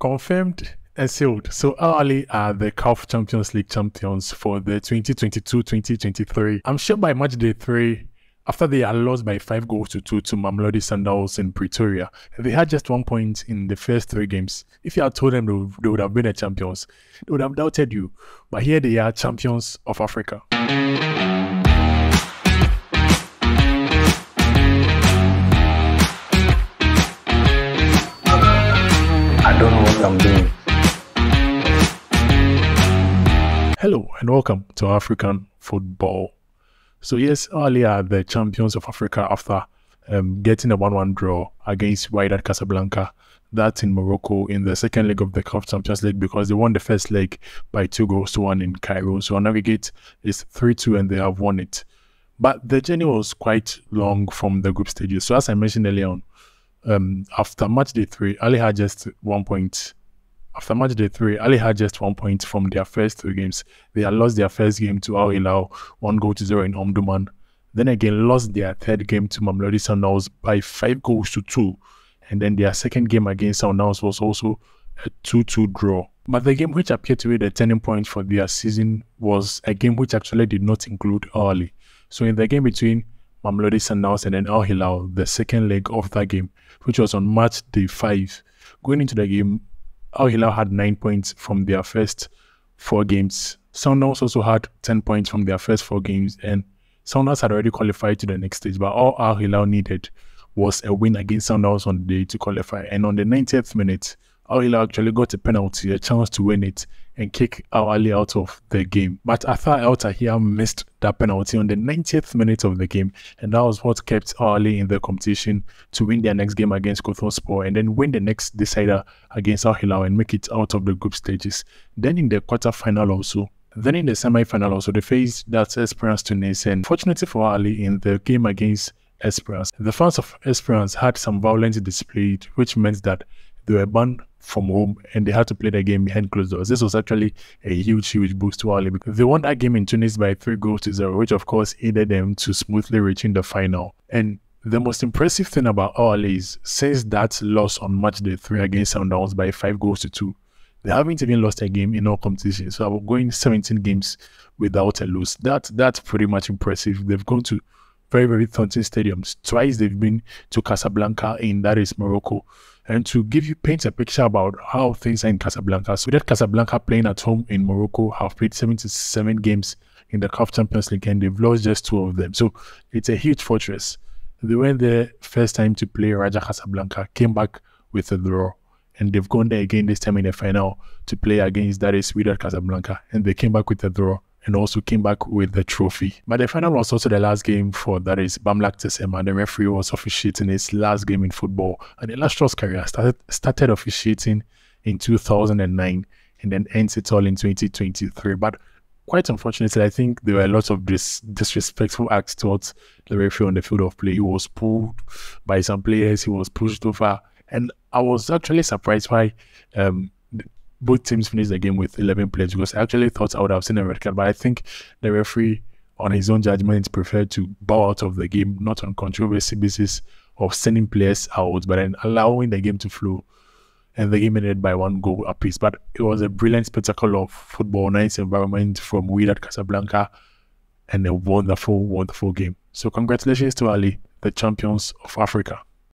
Confirmed and sealed. So Ahly are the CAF Champions League champions for the 2022-2023. I'm sure by match day 3, after they are lost by 5-2 to Mamelodi Sundowns in Pretoria, they had just 1 point in the first 3 games. If you had told them they would have been the champions, they would have doubted you. But here they are, champions of Africa. I don't know what I'm doing. Hello and welcome to African football. So yes, Ahly are the champions of Africa after getting a 1-1 draw against Wydad Casablanca. That's in Morocco in the second leg of the CAF Champions League, because they won the first leg by 2-1 in Cairo. So on Navigate is 3-2 and they have won it. But the journey was quite long from the group stages. So as I mentioned earlier on, after match day 3, Ahly had just 1 point. After match day 3, Ahly had just 1 point from their first 3 games. They had lost their first game to Al Hilal, 1-0 in Omdurman. Then again lost their third game to Mamelodi Sundowns by 5-2. And then their second game against Sundowns was also a 2-2 draw. But the game which appeared to be the turning point for their season was a game which actually did not include Ahly. So in the game between Mamelodi Sundowns and then Al Hilal, the second leg of that game, which was on match day 5, going into the game, Al Hilal had 9 points from their first 4 games. Sundowns also had 10 points from their first 4 games, and Sundowns had already qualified to the next stage, but all Al Hilal needed was a win against Sundowns on the day to qualify. And on the 90th minute, Al Hilal actually got a penalty, a chance to win it and kick Ahly out of the game. But Arthur El Tahir missed that penalty on the 90th minute of the game, and that was what kept Ahly in the competition to win their next game against Kothonspor and then win the next decider against Al Hilal and make it out of the group stages. Then in the quarter-final also, then in the semi-final also, they faced that Esperance Tunis, and fortunately for Ahly, in the game against Esperance, the fans of Esperance had some violence displayed, which meant that they were banned from home and they had to play the game behind closed doors. This was actually a huge boost to Ahly, because they won that game in Tunis by 3-0, which of course aided them to smoothly reaching the final. And the most impressive thing about Ahly is, since that loss on match day 3 against Sundowns by 5-2, they haven't even lost a game in all competitions. So I'm going 17 games without a lose. That's pretty much impressive. They've gone to very taunting stadiums. Twice they've been to Casablanca that is Morocco. And to paint a picture about how things are in Casablanca, so that Casablanca playing at home in Morocco have played 77 games in the CAF Champions League and they've lost just 2 of them. So it's a huge fortress. They went there first time to play Raja Casablanca, came back with a draw, and they've gone there again this time in the final to play against that is Wydad Casablanca, and they came back with a draw and also came back with the trophy. But the final was also the last game for that is Wydad Casablanca. The referee was officiating his last game in football, and the illustrious career started officiating in 2009 and then ends it all in 2023. But quite unfortunately, I think there were lots of disrespectful acts towards the referee on the field of play. He was pulled by some players, he was pushed over, and I was actually surprised why both teams finished the game with 11 players, because I actually thought I would have seen a red card, but I think the referee on his own judgment preferred to bow out of the game, not on controversy basis of sending players out, but then allowing the game to flow, and the game ended by 1 goal apiece. But it was a brilliant spectacle of football, nice environment from Wydad Casablanca, and a wonderful game. So congratulations to Ahly, the champions of Africa.